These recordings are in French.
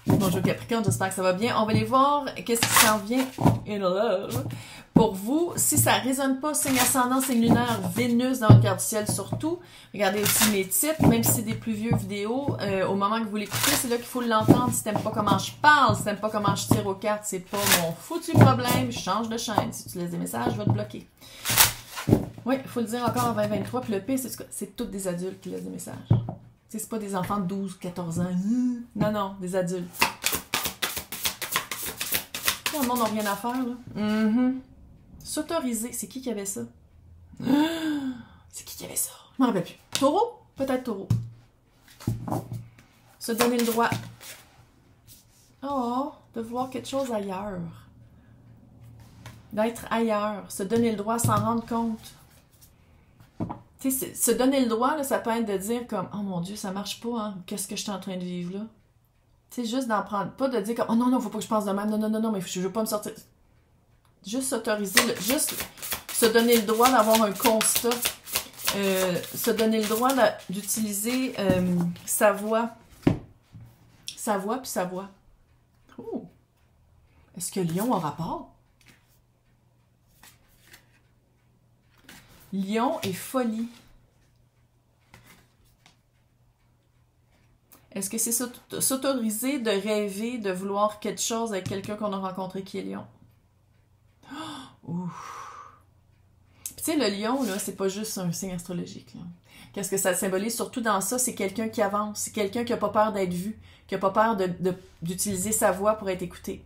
Bonjour Capricorne, j'espère que ça va bien. On va aller voir qu'est-ce qui s'en vient in love pour vous. Si ça ne résonne pas, signe ascendant, signe lunaire, Vénus dans votre carte du ciel surtout. Regardez aussi mes titres, même si c'est des plus vieux vidéos, au moment que vous l'écoutez, c'est là qu'il faut l'entendre. Si t'aimes pas comment je parle, si t'aimes pas comment je tire aux cartes, c'est pas mon foutu problème. Je change de chaîne. Si tu laisses des messages, je vais te bloquer. Oui, il faut le dire encore en 2023. Puis le pire, c'est tous des adultes qui laissent des messages. C'est pas des enfants de 12, 14 ans. Non, non, des adultes. Le monde n'a rien à faire, là. S'autoriser. C'est qui avait ça? C'est qui avait ça? Je m'en rappelle plus. Taureau? Peut-être taureau. Se donner le droit. Oh, de voir quelque chose ailleurs. D'être ailleurs. Se donner le droit, s'en rendre compte. Tu sais, se donner le droit, là, ça peut être de dire comme « Oh mon Dieu, ça marche pas, hein? Qu'est-ce que je suis en train de vivre là? » Tu sais, juste d'en prendre, pas de dire comme « Oh non, non, faut pas que je pense de même, non, non, non, non, mais je veux pas me sortir. » Juste s'autoriser, juste se donner le droit d'avoir un constat, se donner le droit d'utiliser sa voix puis sa voix. Oh! Est-ce que Lion a rapport? Lion et folie. Est-ce que c'est s'autoriser de rêver, de vouloir quelque chose avec quelqu'un qu'on a rencontré qui est Lion? Ouf. Puis tu sais, le Lion, là, c'est pas juste un signe astrologique. Qu'est-ce que ça symbolise? Surtout dans ça, c'est quelqu'un qui avance. C'est quelqu'un qui n'a pas peur d'être vu, qui n'a pas peur d'utiliser sa voix pour être écouté.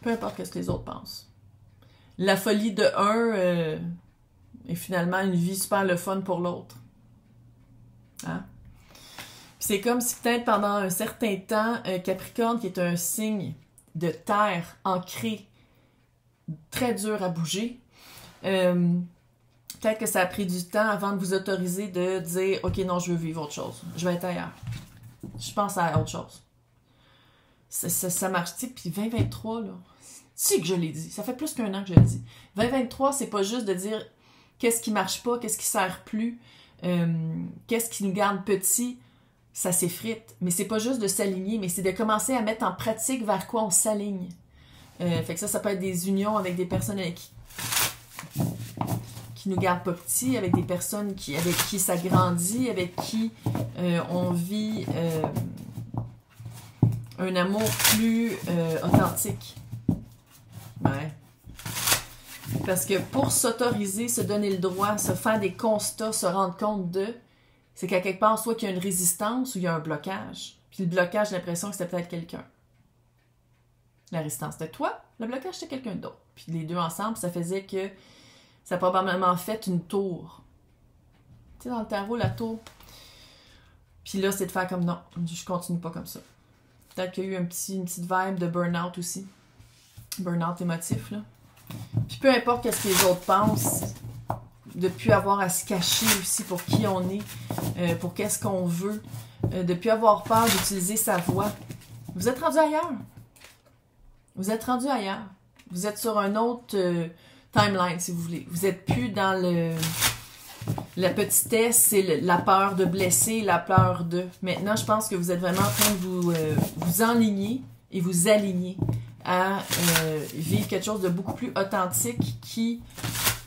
Peu importe ce que les autres pensent. La folie de un... et finalement, une vie super le fun pour l'autre. Hein? Puis c'est comme si peut-être pendant un certain temps, Capricorne, qui est un signe de terre ancré, très dur à bouger, peut-être que ça a pris du temps avant de vous autoriser de dire « Ok, non, je veux vivre autre chose. Je vais être ailleurs. Je pense à autre chose. » Ça marche, tu sais, puis 2023, là, tu sais que je l'ai dit. Ça fait plus qu'un an que je le dis. 2023, c'est pas juste de dire qu'est-ce qui marche pas, qu'est-ce qui sert plus, qu'est-ce qui nous garde petits, ça s'effrite. Mais c'est pas juste de s'aligner, mais c'est de commencer à mettre en pratique vers quoi on s'aligne. Fait que ça peut être des unions avec des personnes qui nous gardent pas petits, avec des personnes avec qui ça grandit, avec qui on vit un amour plus authentique. Ouais. Parce que pour s'autoriser, se donner le droit, se faire des constats, se rendre compte de, c'est qu'à quelque part, soit qu'il y a une résistance ou il y a un blocage. Puis le blocage, j'ai l'impression que c'était peut-être quelqu'un. La résistance, c'était toi. Le blocage, c'était quelqu'un d'autre. Puis les deux ensemble, ça faisait que ça a probablement fait une tour. Tu sais, dans le tarot, la tour. Puis là, c'est de faire comme non, je continue pas comme ça. Peut-être qu'il y a eu une petite vibe de burn-out aussi. Burn-out émotif, là. Puis peu importe ce que les autres pensent, de ne plus avoir à se cacher aussi pour qui on est, pour qu'est-ce qu'on veut, de ne plus avoir peur d'utiliser sa voix. Vous êtes rendu ailleurs. Vous êtes rendu ailleurs. Vous êtes sur un autre timeline, si vous voulez. Vous n'êtes plus dans la petitesse, c'est la peur de blesser, la peur de... Maintenant, je pense que vous êtes vraiment en train de vous enligner et vous aligner à vivre quelque chose de beaucoup plus authentique qui...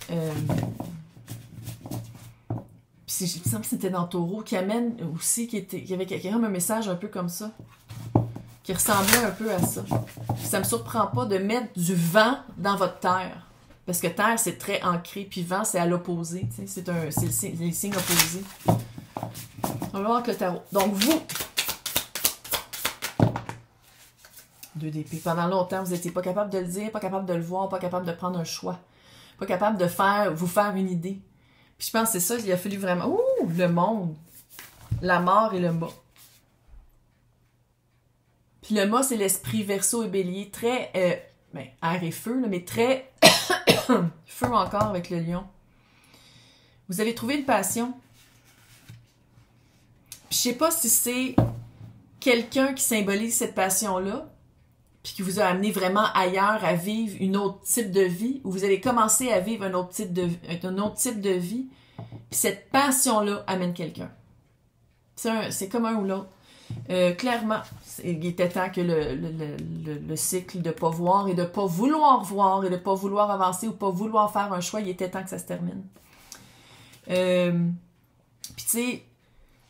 il me semble que c'était dans Taureau, qui amène aussi, qui avait quelqu'un un message un peu comme ça, qui ressemblait un peu à ça. Puis ça me surprend pas de mettre du vent dans votre terre. Parce que terre, c'est très ancré, puis vent, c'est à l'opposé. C'est les signes opposés. On va voir avec le tarot. Donc, vous, 2 d'épée. Pendant longtemps, vous n'étiez pas capable de le dire, pas capable de le voir, pas capable de prendre un choix. Pas capable de vous faire une idée. Puis je pense que c'est ça, il a fallu vraiment... Ouh, le monde! La mort et le mât. Puis le mât, c'est l'esprit Verseau et Bélier. Très... air et feu, là, mais très... feu encore avec le lion. Vous avez trouvé une passion. Puis je sais pas si c'est quelqu'un qui symbolise cette passion-là, puis qui vous a amené vraiment ailleurs à vivre une autre type de vie, ou vous avez commencé à vivre un autre type de vie, puis cette passion-là amène quelqu'un. C'est comme un ou l'autre. Clairement, il était temps que le cycle de pas voir et de pas vouloir voir et de pas vouloir avancer ou pas vouloir faire un choix, il était temps que ça se termine. Puis tu sais,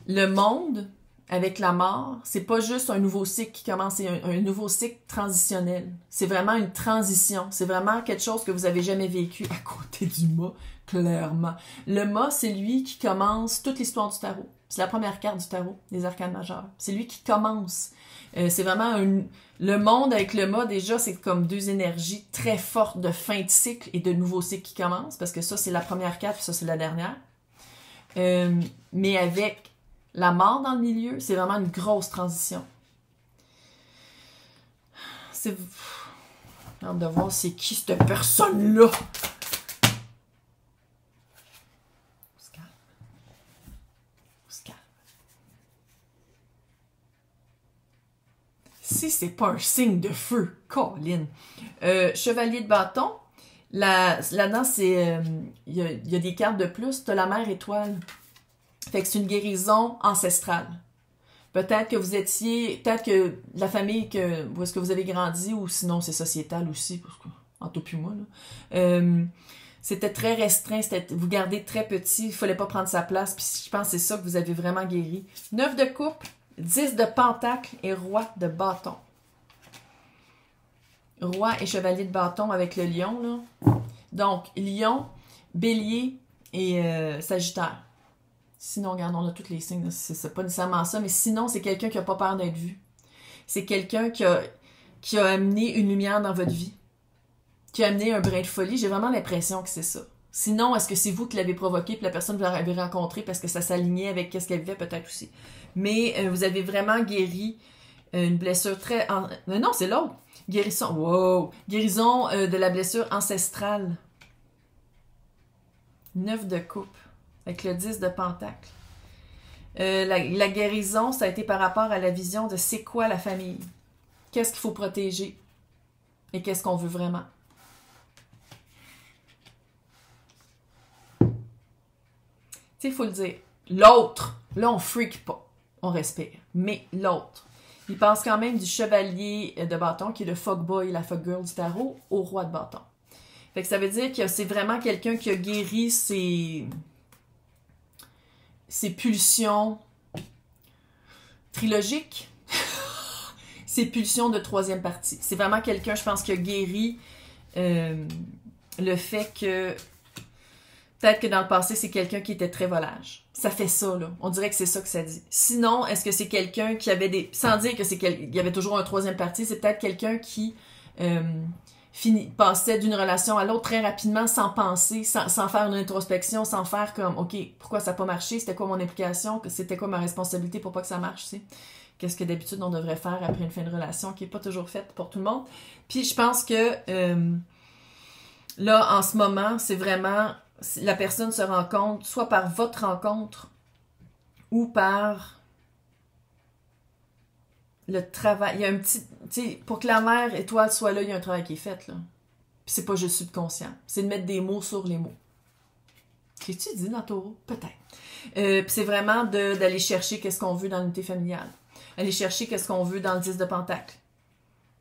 le monde, avec la mort, c'est pas juste un nouveau cycle qui commence, c'est un nouveau cycle transitionnel. C'est vraiment une transition. C'est vraiment quelque chose que vous avez jamais vécu à côté du mât, clairement. Le mât, c'est lui qui commence toute l'histoire du tarot. C'est la première carte du tarot, des arcanes majeures. C'est lui qui commence. C'est vraiment le monde avec le mât, déjà, c'est comme deux énergies très fortes de fin de cycle et de nouveau cycle qui commence, parce que ça, c'est la première carte, puis ça, c'est la dernière. Mais avec la mort dans le milieu, c'est vraiment une grosse transition. C'est... J'ai hâte de voir c'est qui cette personne-là. Si c'est pas un signe de feu, Colin. Chevalier de bâton, là-dedans, c'est il y a des cartes de plus. T'as la mère étoile. Fait que c'est une guérison ancestrale. Peut-être que vous étiez, peut-être que la famille où est-ce que vous avez grandi, ou sinon c'est sociétal aussi, parce que, en tout puis moi, là. C'était très restreint, vous gardez très petit, il fallait pas prendre sa place, puis je pense que c'est ça que vous avez vraiment guéri. 9 de coupe, 10 de pentacle et roi de bâton. Roi et chevalier de bâton avec le lion, là. Donc, lion, bélier et sagittaire. Sinon, regarde, on a tous les signes, c'est pas nécessairement ça, mais sinon, c'est quelqu'un qui a pas peur d'être vu. C'est quelqu'un qui a amené une lumière dans votre vie, qui a amené un brin de folie. J'ai vraiment l'impression que c'est ça. Sinon, est-ce que c'est vous qui l'avez provoqué, puis la personne que vous l'avez rencontrée parce que ça s'alignait avec ce qu'elle vivait, peut-être aussi. Mais vous avez vraiment guéri une blessure très... Non, c'est l'autre. Guérison. Wow! Guérison de la blessure ancestrale. 9 de coupe. Avec le 10 de pentacle. La guérison, ça a été par rapport à la vision de c'est quoi la famille? Qu'est-ce qu'il faut protéger? Et qu'est-ce qu'on veut vraiment? Tu sais, il faut le dire. L'autre, là, on freak pas. On respire. Mais l'autre, il passe quand même du chevalier de bâton, qui est le fuckboy, la fuckgirl du tarot, au roi de bâton. Fait que ça veut dire que c'est vraiment quelqu'un qui a guéri ses pulsions trilogiques, ses pulsions de troisième partie. C'est vraiment quelqu'un, je pense, qui a guéri le fait que peut-être que dans le passé, c'est quelqu'un qui était très volage. Ça fait ça, là. On dirait que c'est ça que ça dit. Sinon, est-ce que c'est quelqu'un qui avait des... Sans dire que il y avait toujours un troisième parti, c'est peut-être quelqu'un qui passait d'une relation à l'autre très rapidement, sans penser, sans faire une introspection, sans faire comme, OK, pourquoi ça n'a pas marché? C'était quoi mon implication? C'était quoi ma responsabilité pour pas que ça marche, tu sais? Qu'est-ce que d'habitude on devrait faire après une fin de relation qui n'est pas toujours faite pour tout le monde? Puis je pense que là, en ce moment, c'est vraiment... La personne se rend compte, soit par votre rencontre ou par le travail. Il y a un petit... Tu sais, pour que la mère étoile soit là, il y a un travail qui est fait, là. Puis c'est pas juste subconscient. C'est de mettre des mots sur les mots. Qu'est-ce que tu dis dans Taureau? Peut-être. Puis c'est vraiment d'aller chercher qu'est-ce qu'on veut dans l'unité familiale. Aller chercher qu'est-ce qu'on veut dans le 10 de pentacle.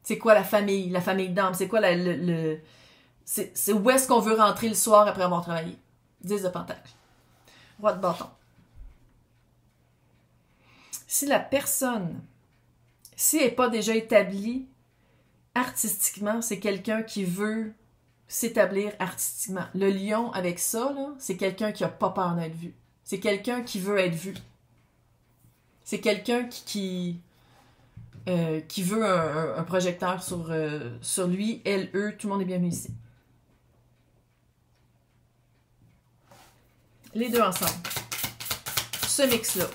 C'est quoi la famille d'âme? C'est quoi c'est où est-ce qu'on veut rentrer le soir après avoir travaillé? 10 de pentacle. Roi de bâton. Si la personne, si elle n'est pas déjà établie artistiquement, c'est quelqu'un qui veut s'établir artistiquement. Le lion avec ça, là, c'est quelqu'un qui n'a pas peur d'être vu. C'est quelqu'un qui veut être vu. C'est quelqu'un qui veut un projecteur sur lui, elle, eux, tout le monde est bienvenu ici. Les deux ensemble. Ce mix-là.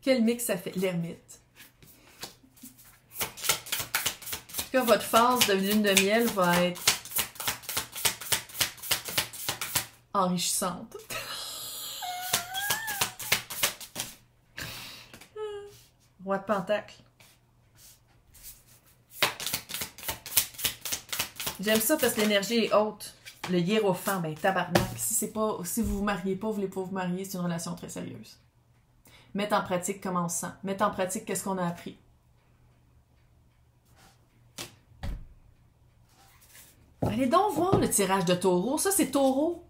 Quel mix ça fait? L'ermite. En tout cas, votre phase de lune de miel va être enrichissante. Roi de pentacle. J'aime ça parce que l'énergie est haute. Le hiérophant, ben tabarnak. Si vous vous mariez pas, vous voulez pas vous marier, c'est une relation très sérieuse. Mettre en pratique comment on se sent. Mettre en pratique qu'est-ce qu'on a appris. Allez donc voir le tirage de taureau. Ça, c'est taureau.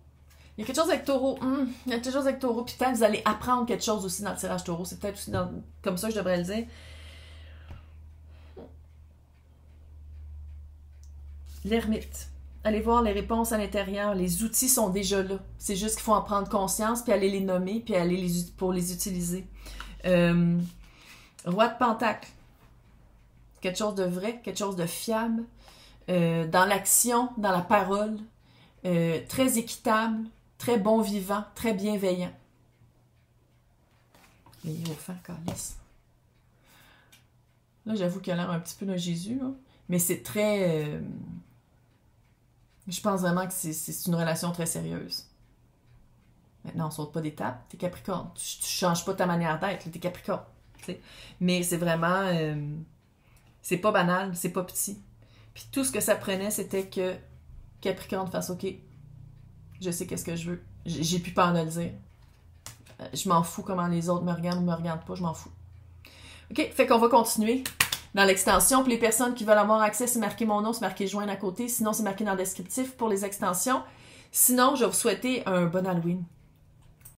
Il y a quelque chose avec taureau. Il y a quelque chose avec taureau. Puis peut-être que vous allez apprendre quelque chose aussi dans le tirage taureau. C'est peut-être aussi comme ça que je devrais le dire. L'ermite. Allez voir les réponses à l'intérieur. Les outils sont déjà là. C'est juste qu'il faut en prendre conscience, puis aller les nommer, puis aller pour les utiliser. Roi de Pentacle. Quelque chose de vrai, quelque chose de fiable. Dans l'action, dans la parole. Très équitable, très bon vivant, très bienveillant. Les hiérophants, calice. Là, j'avoue qu'il a l'air un petit peu de Jésus, là. Mais c'est très... je pense vraiment que c'est une relation très sérieuse. Maintenant, on saute pas d'étape. T'es Capricorne. Tu changes pas ta manière d'être. T'es Capricorne. T'sais. Mais c'est vraiment... c'est pas banal, c'est pas petit. Puis tout ce que ça prenait, c'était que Capricorne fasse OK. Je sais qu'est-ce que je veux. J'ai plus peur de le dire. Je m'en fous comment les autres me regardent ou me regardent pas. Je m'en fous. OK, fait qu'on va continuer. Dans l'extension, pour les personnes qui veulent avoir accès, c'est marqué mon nom, c'est marqué joindre à côté. Sinon, c'est marqué dans le descriptif pour les extensions. Sinon, je vais vous souhaiter un bon Halloween.